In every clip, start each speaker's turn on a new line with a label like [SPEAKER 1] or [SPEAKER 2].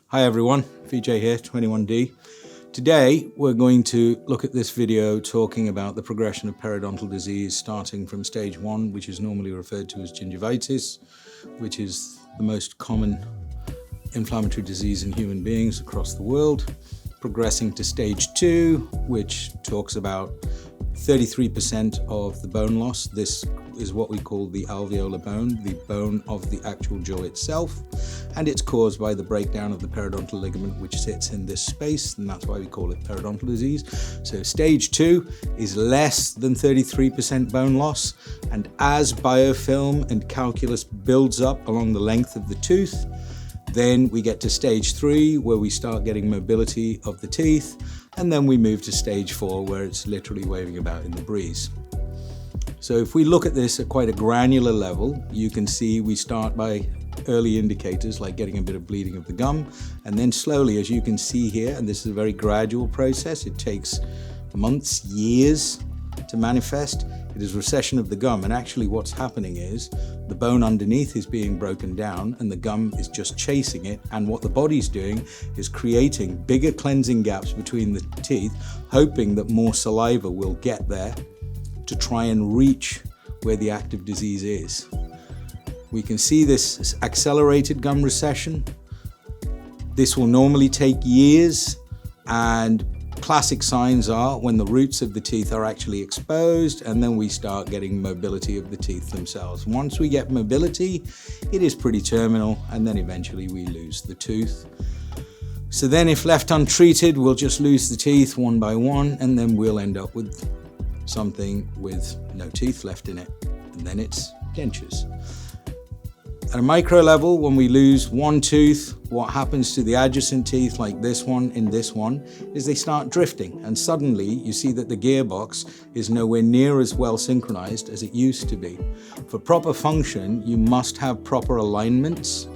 [SPEAKER 1] Hi everyone, Vijay here, 21D. Today we're going to look at this video talking about the progression of periodontal disease starting from stage 1, which is normally referred to as gingivitis, which is the most common inflammatory disease in human beings across the world, progressing to stage 2, which talks about 33% of the bone loss. This is what we call the alveolar bone, the bone of the actual jaw itself, and it's caused by the breakdown of the periodontal ligament which sits in this space, and that's why we call it periodontal disease. So stage 2 is less than 33% bone loss, and as biofilm and calculus builds up along the length of the tooth, then we get to stage 3 where we start getting mobility of the teeth, and then we move to stage 4 where it's literally waving about in the breeze. So if we look at this at quite a granular level, you can see we start by early indicators like getting a bit of bleeding of the gum, and then slowly, as you can see here, and this is a very gradual process, it takes months, years to manifest. It is recession of the gum, and actually what's happening is the bone underneath is being broken down and the gum is just chasing it, and what the body's doing is creating bigger cleansing gaps between the teeth, hoping that more saliva will get there to try and reach where the active disease is. We can see this accelerated gum recession. This will normally take years, and classic signs are when the roots of the teeth are actually exposed, and then we start getting mobility of the teeth themselves. Once we get mobility, it is pretty terminal, and then eventually we lose the tooth. So then if left untreated, we'll just lose the teeth one by one, and then we'll end up with something with no teeth left in it, and then it's dentures. At a micro level, when we lose one tooth, what happens to the adjacent teeth, like this one and this one, is they start drifting, and suddenly you see that the gearbox is nowhere near as well synchronized as it used to be. For proper function, you must have proper alignments.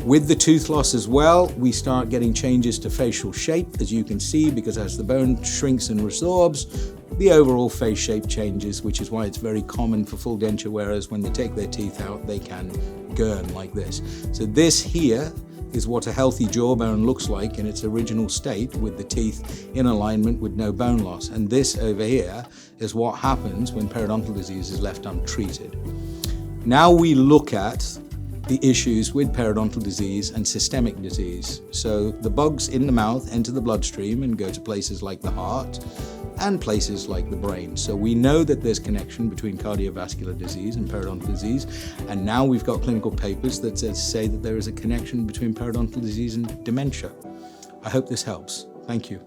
[SPEAKER 1] With the tooth loss as well, we start getting changes to facial shape, as you can see, because as the bone shrinks and resorbs, the overall face shape changes, which is why it's very common for full denture wearers, when they take their teeth out, they can gurn like this. So this here is what a healthy jawbone looks like in its original state, with the teeth in alignment with no bone loss. And this over here is what happens when periodontal disease is left untreated. Now we look at the issues with periodontal disease and systemic disease. So the bugs in the mouth enter the bloodstream and go to places like the heart and places like the brain. So we know that there's connection between cardiovascular disease and periodontal disease, and now we've got clinical papers that say that there is a connection between periodontal disease and dementia. I hope this helps. Thank you.